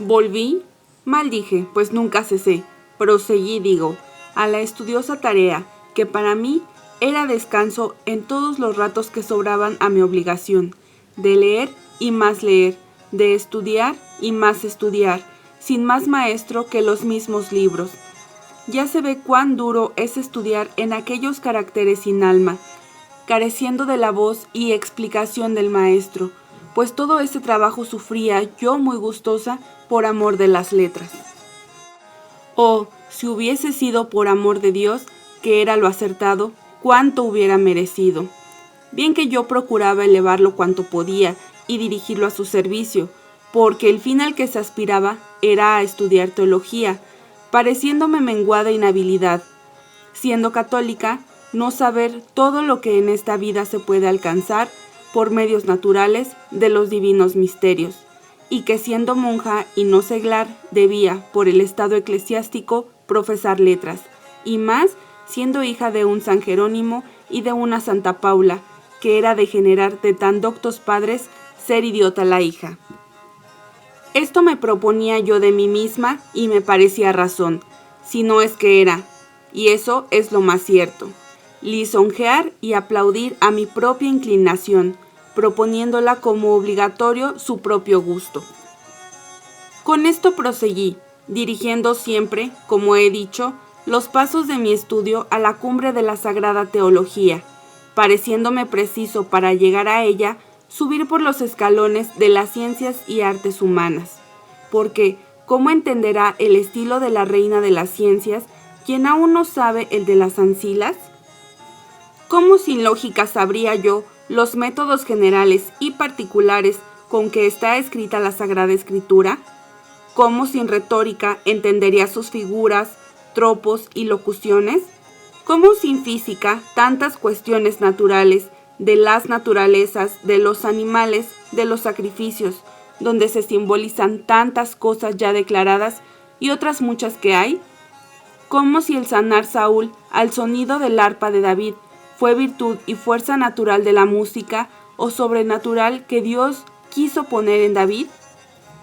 Volví, maldije, pues nunca cesé, proseguí, digo, a la estudiosa tarea, que para mí era descanso en todos los ratos que sobraban a mi obligación, de leer y más leer, de estudiar y más estudiar, sin más maestro que los mismos libros. Ya se ve cuán duro es estudiar en aquellos caracteres sin alma, careciendo de la voz y explicación del maestro, pues todo ese trabajo sufría yo muy gustosa por amor de las letras. Oh, si hubiese sido por amor de Dios, que era lo acertado, cuánto hubiera merecido. Bien que yo procuraba elevarlo cuanto podía y dirigirlo a su servicio, porque el fin al que se aspiraba era a estudiar teología, pareciéndome menguada inhabilidad. Siendo católica, no saber todo lo que en esta vida se puede alcanzar por medios naturales de los divinos misterios, y que siendo monja y no seglar debía, por el estado eclesiástico, profesar letras, y más siendo hija de un San Jerónimo y de una Santa Paula, que era de generar de tan doctos padres ser idiota la hija. Esto me proponía yo de mí misma y me parecía razón, si no es que era, y eso es lo más cierto, lisonjear y aplaudir a mi propia inclinación, proponiéndola como obligatorio su propio gusto. Con esto proseguí, dirigiendo siempre, como he dicho, los pasos de mi estudio a la cumbre de la sagrada teología, pareciéndome preciso para llegar a ella subir por los escalones de las ciencias y artes humanas, porque ¿cómo entenderá el estilo de la reina de las ciencias quien aún no sabe el de las ancilas? ¿Cómo sin lógica sabría yo los métodos generales y particulares con que está escrita la Sagrada Escritura? ¿Cómo sin retórica entendería sus figuras, tropos y locuciones? ¿Cómo sin física tantas cuestiones naturales de las naturalezas, de los animales, de los sacrificios, donde se simbolizan tantas cosas ya declaradas y otras muchas que hay? ¿Cómo si el sanar Saúl al sonido del arpa de David fue virtud y fuerza natural de la música o sobrenatural que Dios quiso poner en David?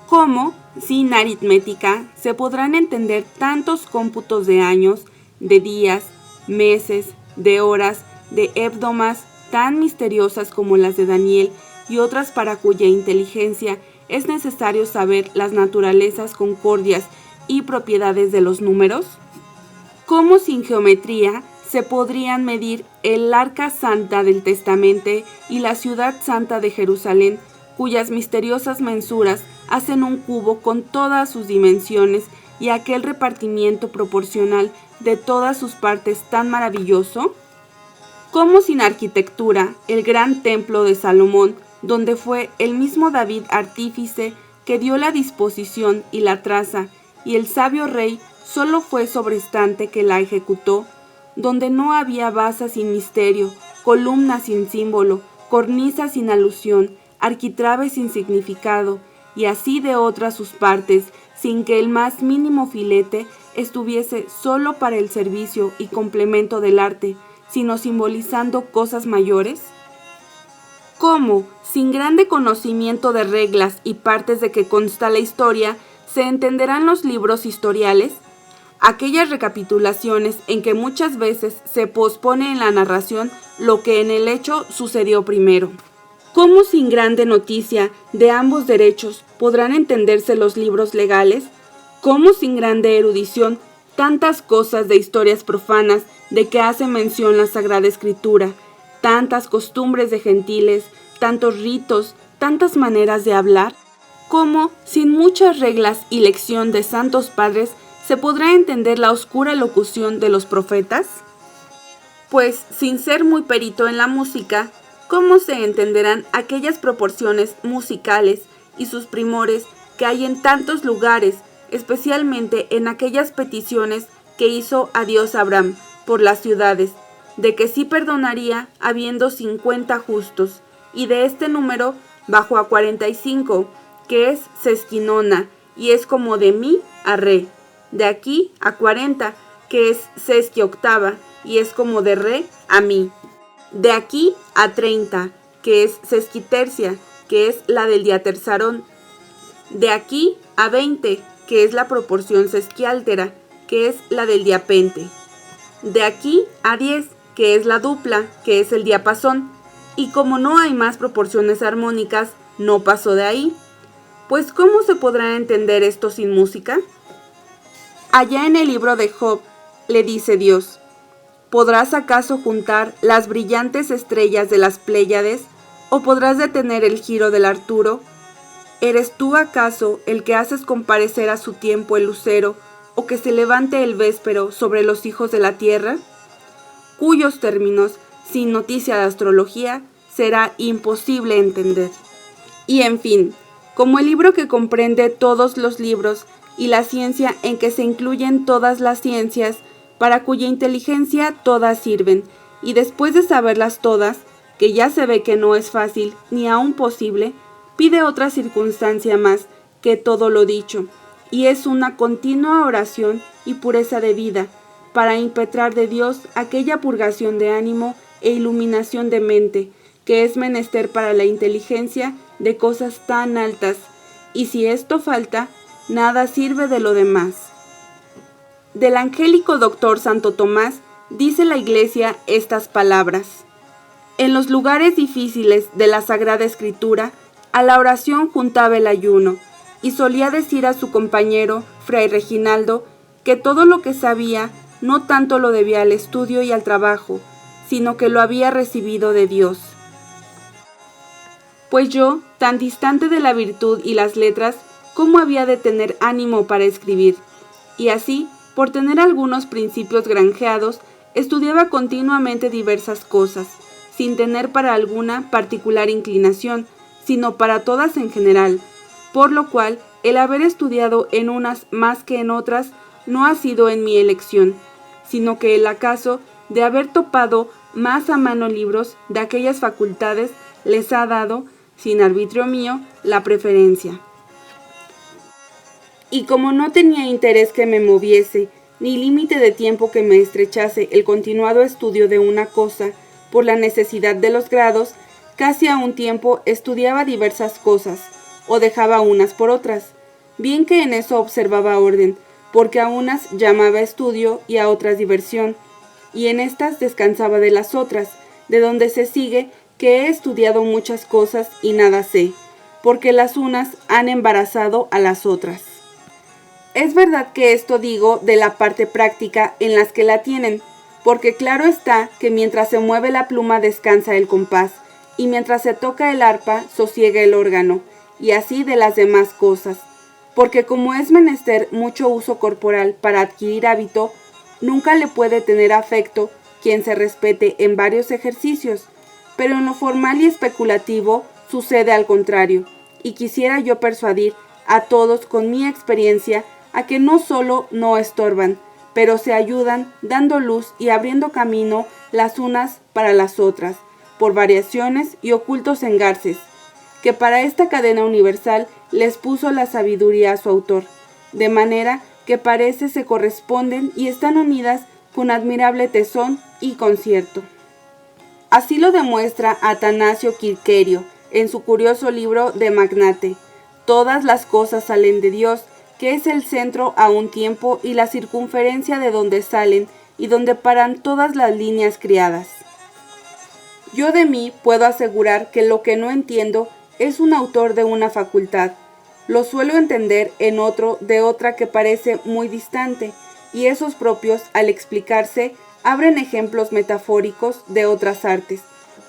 ¿Cómo, sin aritmética, se podrán entender tantos cómputos de años, de días, meses, de horas, de hebdomas tan misteriosas como las de Daniel y otras para cuya inteligencia es necesario saber las naturalezas concordias y propiedades de los números? ¿Cómo sin geometría se podrían medir el arca santa del Testamento y la ciudad santa de Jerusalén, cuyas misteriosas mensuras hacen un cubo con todas sus dimensiones y aquel repartimiento proporcional de todas sus partes tan maravilloso? ¿Cómo sin arquitectura el gran templo de Salomón, donde fue el mismo David artífice que dio la disposición y la traza, y el sabio rey solo fue sobrestante que la ejecutó, donde no había basa sin misterio, columna sin símbolo, cornisa sin alusión, arquitrabe sin significado, y así de otras sus partes, sin que el más mínimo filete estuviese solo para el servicio y complemento del arte, sino simbolizando cosas mayores? ¿Cómo, sin grande conocimiento de reglas y partes de que consta la historia, se entenderán los libros historiales? Aquellas recapitulaciones en que muchas veces se pospone en la narración lo que en el hecho sucedió primero. ¿Cómo sin grande noticia de ambos derechos podrán entenderse los libros legales? ¿Cómo sin grande erudición tantas cosas de historias profanas de que hace mención la Sagrada Escritura, tantas costumbres de gentiles, tantos ritos, tantas maneras de hablar? ¿Cómo sin muchas reglas y lección de santos padres se podrá entender la oscura locución de los profetas? Pues, sin ser muy perito en la música, ¿cómo se entenderán aquellas proporciones musicales y sus primores que hay en tantos lugares, especialmente en aquellas peticiones que hizo a Dios Abraham por las ciudades, de que sí perdonaría habiendo 50 justos, y de este número bajó a 45, que es sesquinona, y es como de mi a re, de aquí a 40, que es sesquioctava, y es como de re a mi, de aquí a 30, que es sesquitercia, que es la del diaterzarón, De aquí a 20, que es la proporción sesquiáltera, que es la del diapente. De aquí a 10, que es la dupla, que es el diapasón. Y como no hay más proporciones armónicas, no pasó de ahí. Pues ¿cómo se podrá entender esto sin música? Allá en el libro de Job, le dice Dios: ¿podrás acaso juntar las brillantes estrellas de las Pléyades? ¿O podrás detener el giro del Arturo? ¿Eres tú acaso el que haces comparecer a su tiempo el lucero, o que se levante el véspero sobre los hijos de la tierra? Cuyos términos, sin noticia de astrología, será imposible entender. Y en fin, como el libro que comprende todos los libros y la ciencia en que se incluyen todas las ciencias, para cuya inteligencia todas sirven, y después de saberlas todas, que ya se ve que no es fácil ni aún posible, pide otra circunstancia más que todo lo dicho, y es una continua oración y pureza de vida, para impetrar de Dios aquella purgación de ánimo e iluminación de mente, que es menester para la inteligencia de cosas tan altas, y si esto falta, nada sirve de lo demás. Del angélico doctor Santo Tomás dice la Iglesia estas palabras: en los lugares difíciles de la Sagrada Escritura, a la oración juntaba el ayuno, y solía decir a su compañero, Fray Reginaldo, que todo lo que sabía no tanto lo debía al estudio y al trabajo, sino que lo había recibido de Dios. Pues yo, tan distante de la virtud y las letras, ¿cómo había de tener ánimo para escribir? Y así, por tener algunos principios granjeados, estudiaba continuamente diversas cosas, sin tener para alguna particular inclinación, sino para todas en general, por lo cual el haber estudiado en unas más que en otras no ha sido en mi elección, sino que el acaso de haber topado más a mano libros de aquellas facultades les ha dado, sin arbitrio mío, la preferencia. Y como no tenía interés que me moviese, ni límite de tiempo que me estrechase el continuado estudio de una cosa, por la necesidad de los grados, casi a un tiempo estudiaba diversas cosas, o dejaba unas por otras, bien que en eso observaba orden, porque a unas llamaba estudio y a otras diversión, y en estas descansaba de las otras, de donde se sigue que he estudiado muchas cosas y nada sé, porque las unas han embarazado a las otras. Es verdad que esto digo de la parte práctica en las que la tienen, porque claro está que mientras se mueve la pluma descansa el compás, y mientras se toca el arpa sosiega el órgano, y así de las demás cosas, porque como es menester mucho uso corporal para adquirir hábito, nunca le puede tener afecto quien se respete en varios ejercicios, pero en lo formal y especulativo sucede al contrario, y quisiera yo persuadir a todos con mi experiencia a que no solo no estorban, pero se ayudan dando luz y abriendo camino las unas para las otras, por variaciones y ocultos engarces, que para esta cadena universal les puso la sabiduría a su autor, de manera que parece se corresponden y están unidas con admirable tesón y concierto. Así lo demuestra Atanasio Quirquerio en su curioso libro de Magnate. Todas las cosas salen de Dios, que es el centro a un tiempo y la circunferencia de donde salen y donde paran todas las líneas criadas. Yo de mí puedo asegurar que lo que no entiendo es un autor de una facultad. Lo suelo entender en otro de otra que parece muy distante, y esos propios, al explicarse, abren ejemplos metafóricos de otras artes,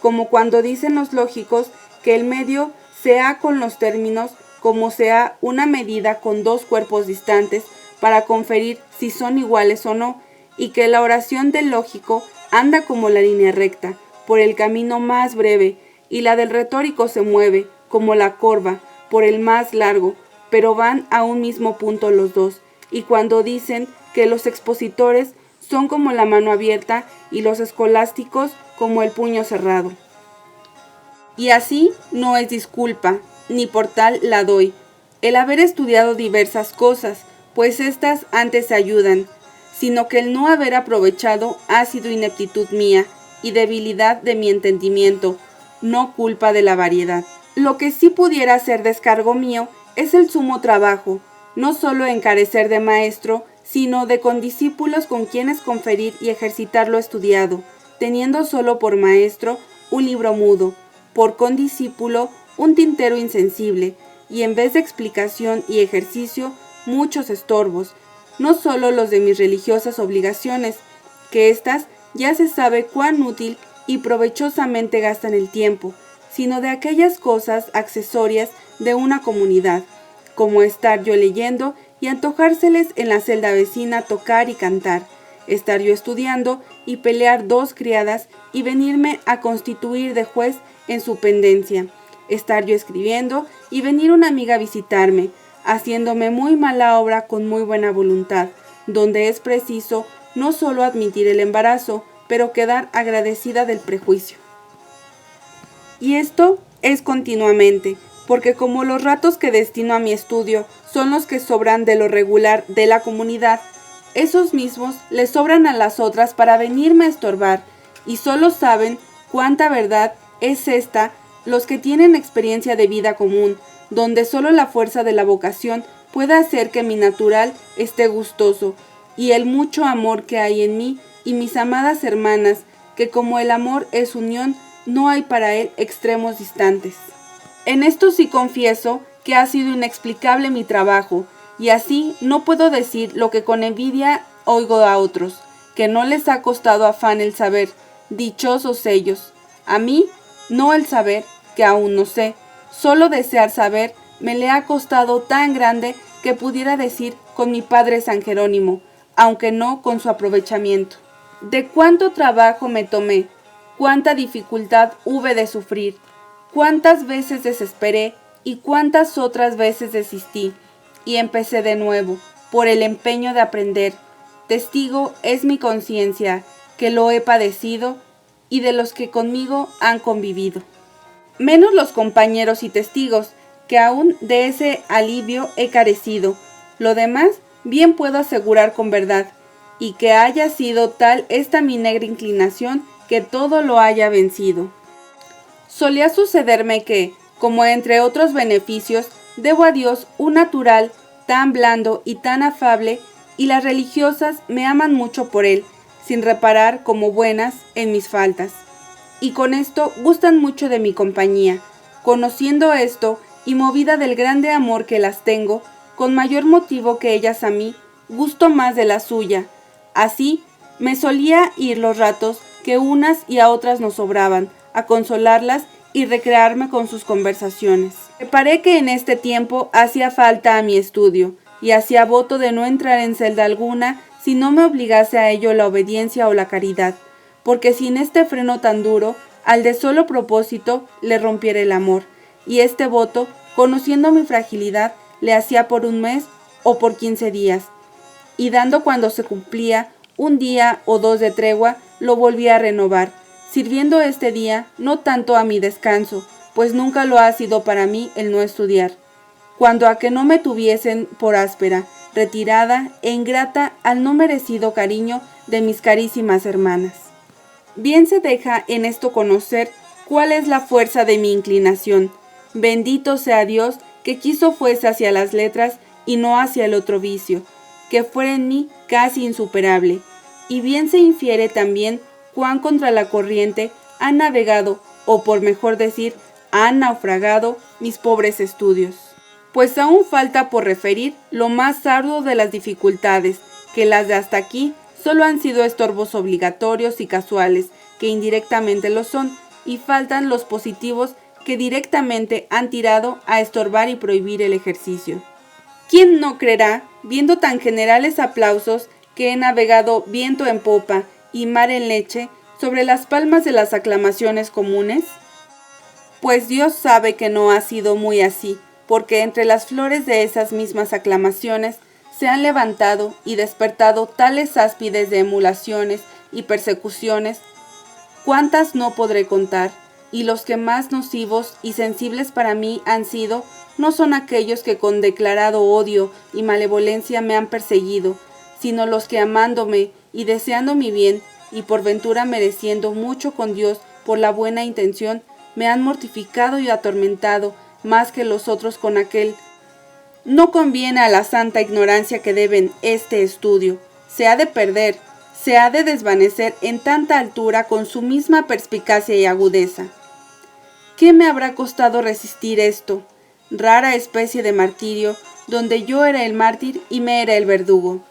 como cuando dicen los lógicos que el medio se ha con los términos como sea una medida con dos cuerpos distantes para conferir si son iguales o no, y que la oración del lógico anda como la línea recta, por el camino más breve, y la del retórico se mueve, como la corva, por el más largo, pero van a un mismo punto los dos, y cuando dicen que los expositores son como la mano abierta y los escolásticos como el puño cerrado. Y así no es disculpa, ni por tal la doy, el haber estudiado diversas cosas, pues éstas antes ayudan, sino que el no haber aprovechado ha sido ineptitud mía y debilidad de mi entendimiento, no culpa de la variedad. Lo que sí pudiera ser descargo mío es el sumo trabajo, no solo encarecer de maestro, sino de condiscípulos con quienes conferir y ejercitar lo estudiado, teniendo solo por maestro un libro mudo, por condiscípulo un tintero insensible, y en vez de explicación y ejercicio, muchos estorbos, no solo los de mis religiosas obligaciones, que éstas ya se sabe cuán útil y provechosamente gastan el tiempo, sino de aquellas cosas accesorias de una comunidad, como estar yo leyendo y antojárseles en la celda vecina tocar y cantar, estar yo estudiando y pelear dos criadas y venirme a constituir de juez en su pendencia, estar yo escribiendo y venir una amiga a visitarme, haciéndome muy mala obra con muy buena voluntad, donde es preciso no solo admitir el embarazo, pero quedar agradecida del prejuicio. Y esto es continuamente, porque como los ratos que destino a mi estudio son los que sobran de lo regular de la comunidad, esos mismos les sobran a las otras para venirme a estorbar, y solo saben cuánta verdad es esta los que tienen experiencia de vida común, donde solo la fuerza de la vocación puede hacer que mi natural esté gustoso, y el mucho amor que hay en mí y mis amadas hermanas, que como el amor es unión, no hay para él extremos distantes. En esto sí confieso que ha sido inexplicable mi trabajo, y así no puedo decir lo que con envidia oigo a otros, que no les ha costado afán el saber, dichosos ellos. A mí, no el saber, que aún no sé, solo desear saber me le ha costado tan grande que pudiera decir con mi padre San Jerónimo, aunque no con su aprovechamiento. De cuánto trabajo me tomé, cuánta dificultad hube de sufrir, cuántas veces desesperé y cuántas otras veces desistí, y empecé de nuevo, por el empeño de aprender. Testigo es mi conciencia, que lo he padecido, y de los que conmigo han convivido. Menos los compañeros y testigos, que aún de ese alivio he carecido. Lo demás bien puedo asegurar con verdad, y que haya sido tal esta mi negra inclinación que todo lo haya vencido. Solía sucederme que, como entre otros beneficios, debo a Dios un natural tan blando y tan afable, y las religiosas me aman mucho por él, sin reparar como buenas en mis faltas. Y con esto gustan mucho de mi compañía. Conociendo esto, y movida del grande amor que las tengo, con mayor motivo que ellas a mí, gusto más de la suya. Así, me solía ir los ratos que unas y a otras nos sobraban, a consolarlas y recrearme con sus conversaciones. Reparé que en este tiempo hacía falta a mi estudio, y hacía voto de no entrar en celda alguna si no me obligase a ello la obediencia o la caridad, porque sin este freno tan duro, al de solo propósito le rompiera el amor, y este voto, conociendo mi fragilidad, le hacía por un mes o por 15 días, y dando cuando se cumplía un día o dos de tregua, lo volvía a renovar, sirviendo este día no tanto a mi descanso, pues nunca lo ha sido para mí el no estudiar, cuando a que no me tuviesen por áspera, retirada e ingrata al no merecido cariño de mis carísimas hermanas. Bien se deja en esto conocer cuál es la fuerza de mi inclinación. Bendito sea Dios que quiso fuese hacia las letras y no hacia el otro vicio, que fuera en mí casi insuperable. Y bien se infiere también cuán contra la corriente han navegado, o por mejor decir, han naufragado mis pobres estudios. Pues aún falta por referir lo más arduo de las dificultades, que las de hasta aquí solo han sido estorbos obligatorios y casuales, que indirectamente lo son, y faltan los positivos que directamente han tirado a estorbar y prohibir el ejercicio. ¿Quién no creerá, viendo tan generales aplausos, que he navegado viento en popa y mar en leche sobre las palmas de las aclamaciones comunes? Pues Dios sabe que no ha sido muy así, porque entre las flores de esas mismas aclamaciones se han levantado y despertado tales áspides de emulaciones y persecuciones, cuántas no podré contar, y los que más nocivos y sensibles para mí han sido, no son aquellos que con declarado odio y malevolencia me han perseguido, sino los que amándome y deseando mi bien, y por ventura mereciendo mucho con Dios por la buena intención, me han mortificado y atormentado más que los otros con aquel No conviene a la santa ignorancia que deben este estudio. Se ha de perder, se ha de desvanecer en tanta altura con su misma perspicacia y agudeza. ¿Qué me habrá costado resistir esto? Rara especie de martirio, donde yo era el mártir y me era el verdugo.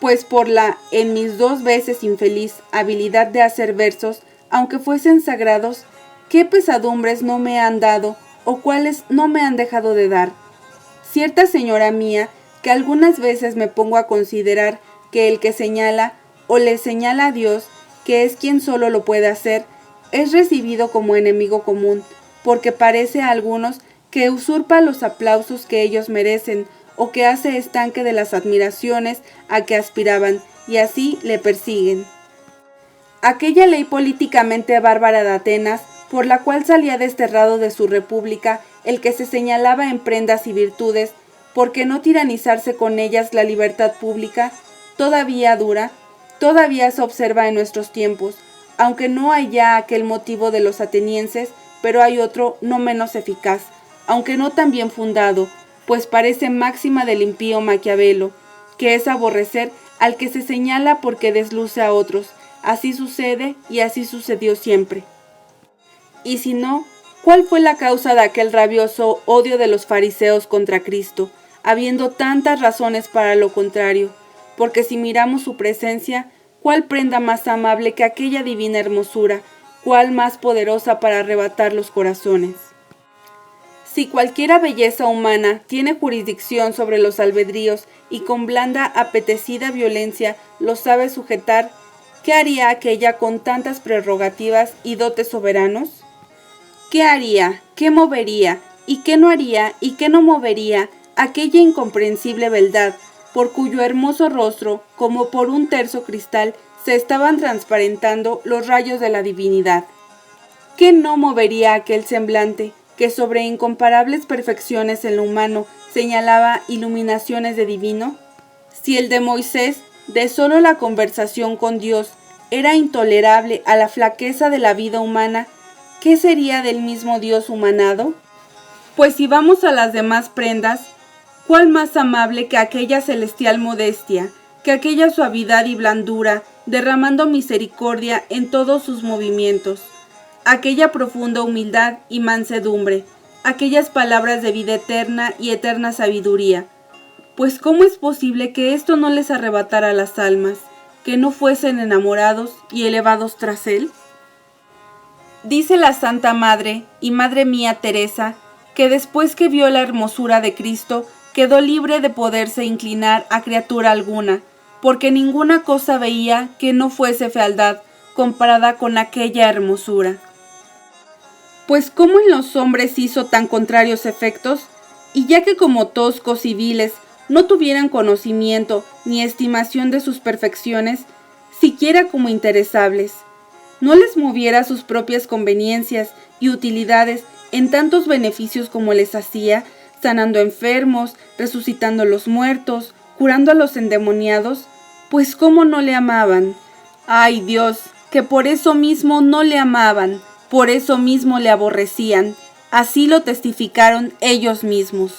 Pues por la, en mis 2 veces infeliz, habilidad de hacer versos, aunque fuesen sagrados, ¿qué pesadumbres no me han dado o cuáles no me han dejado de dar? Cierta señora mía, que algunas veces me pongo a considerar que el que señala o le señala a Dios, que es quien solo lo puede hacer, es recibido como enemigo común, porque parece a algunos que usurpa los aplausos que ellos merecen o que hace estanque de las admiraciones a que aspiraban y así le persiguen. Aquella ley políticamente bárbara de Atenas, por la cual salía desterrado de su república el que se señalaba en prendas y virtudes, porque no tiranizarse con ellas la libertad pública, todavía dura, todavía se observa en nuestros tiempos, aunque no hay ya aquel motivo de los atenienses, pero hay otro no menos eficaz, aunque no tan bien fundado, pues parece máxima del impío Maquiavelo, que es aborrecer al que se señala porque desluce a otros. Así sucede y así sucedió siempre. Y si no, ¿cuál fue la causa de aquel rabioso odio de los fariseos contra Cristo, habiendo tantas razones para lo contrario? Porque si miramos su presencia, ¿cuál prenda más amable que aquella divina hermosura? ¿Cuál más poderosa para arrebatar los corazones? Si cualquiera belleza humana tiene jurisdicción sobre los albedríos y con blanda apetecida violencia los sabe sujetar, ¿qué haría aquella con tantas prerrogativas y dotes soberanos? ¿Qué haría, qué movería, y qué no haría, y qué no movería aquella incomprensible beldad, por cuyo hermoso rostro, como por un terso cristal, se estaban transparentando los rayos de la divinidad? ¿Qué no movería aquel semblante, que sobre incomparables perfecciones en lo humano señalaba iluminaciones de divino? Si el de Moisés, de solo la conversación con Dios, era intolerable a la flaqueza de la vida humana, ¿qué sería del mismo Dios humanado? Pues si vamos a las demás prendas, ¿cuál más amable que aquella celestial modestia, que aquella suavidad y blandura, derramando misericordia en todos sus movimientos? Aquella profunda humildad y mansedumbre, aquellas palabras de vida eterna y eterna sabiduría. Pues ¿cómo es posible que esto no les arrebatara a las almas, que no fuesen enamorados y elevados tras él? Dice la Santa Madre y Madre mía Teresa, que después que vio la hermosura de Cristo, quedó libre de poderse inclinar a criatura alguna, porque ninguna cosa veía que no fuese fealdad comparada con aquella hermosura. Pues ¿cómo en los hombres hizo tan contrarios efectos? Y ya que como toscos y viles no tuvieran conocimiento ni estimación de sus perfecciones, siquiera como interesables, no les moviera sus propias conveniencias y utilidades en tantos beneficios como les hacía, sanando enfermos, resucitando a los muertos, curando a los endemoniados, pues ¿cómo no le amaban? ¡Ay Dios! Que por eso mismo no le amaban, por eso mismo le aborrecían, así lo testificaron ellos mismos.